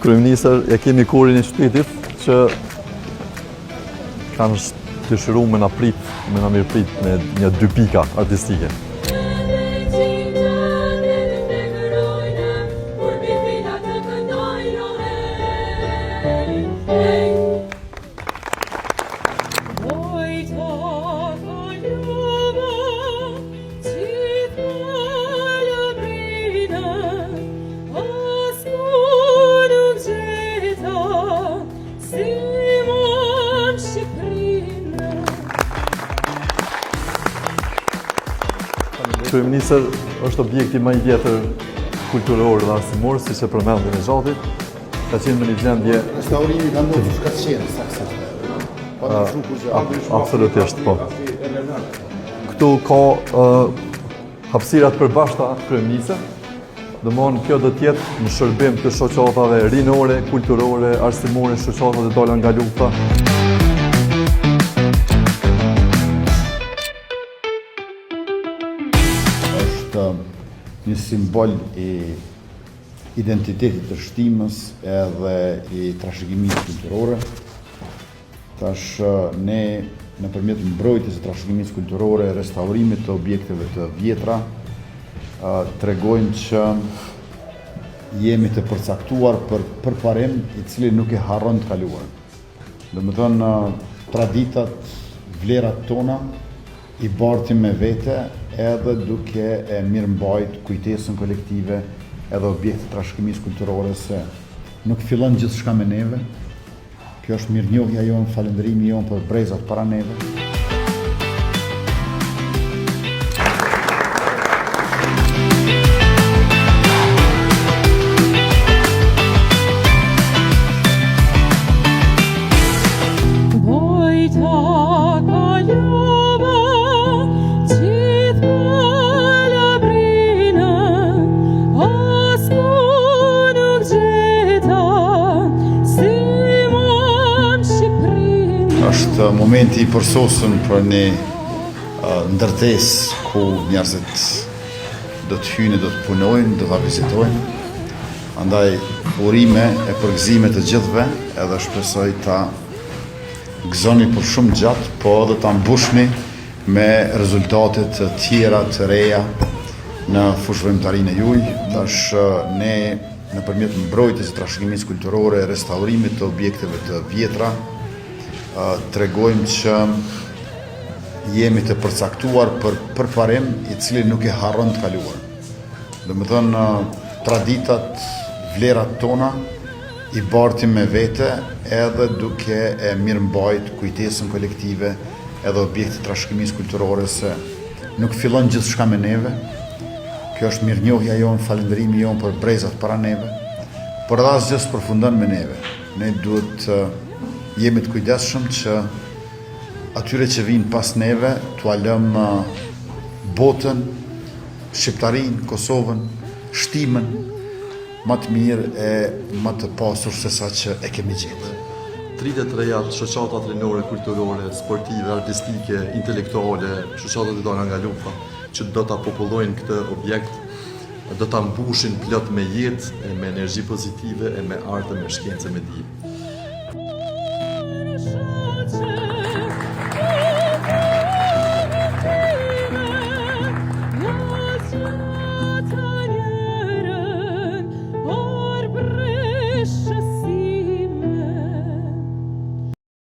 Kryeministër, e kemi kurin e qytetit që kanë dëshiru me na mirëprit me një 2 pika artistike. Kryeministër është objekti më i vjetër kulturor dhe arsimor, siç e përmendën e Zhatit, ka qenë në një gjendje. Restaurimi ka ndodhur ka qenë saktë. Absolutisht, po. Këtu ka hapësira të përbashkëta kryeministë. Domthonë kjo do të jetë në shërbim të shoqatave rinore, kulturore, arsimore, shoqata që dalën nga lufta. Një simbol i identitetit të shtimës edhe i trashëgimisë kulturore. Tash ne nëpërmjet mbrojtjes së trashëgimisë kulturore, restaurimit të objekteve të vjetra, tregojmë që jemi të përcaktuar për përparim i cili nuk e harron të kaluarën. Domethënë traditat, vlerat tona i bartim me vete edhe duke e mirëmbajt kujtesën kolektive edhe objekte trashëgimisë kulturore se nuk fillon gjithçka me neve. Kjo është mirënjohja jonë, falënderimi jonë për brezat para neve. Është momenti i përsosur për një ndërtesë ku njerëzit do të hyjnë, do të punojnë, do ta vizitojnë. Andaj urime e përgëzime të gjithëve, edhe shpresoj ta gëzoni për shumë gjatë, po edhe ta mbushni me rezultate të tjera të reja në fushëvëmtarinë e juaj. Tash ne nëpërmjet mbrojtjes së trashëgimisë kulturore, restaurimit të objekteve të vjetra, tregojmë që jemi të përcaktuar për përparim i cili nuk e harron të kaluarën. Domethënë traditat, vlerat tona i bartim me vete edhe duke e mirëmbajt kujtesën kolektive edhe objekte trashëgimisë kulturore se nuk fillon gjithçka me neve. Kjo është mirënjohja jonë, falënderimi jonë për brezat para neve, por edhe asgjë s'përfundon me neve. Ne duhet jemi të kujdesshëm që atyre që vinë pas neve t'u lëmë botën, Shqiptarinë, Kosovën, shtimën më të mirë e më të pasur se sa që e kemi gjetë. 33 shoqatat rinore, kulturore, sportive, artistike, intelektuale, shoqatat e dalë nga lufta, që do ta popullojnë këtë objekt, do ta mbushin plot me jetë, me energji pozitive, e me art, me shkencë, me dije.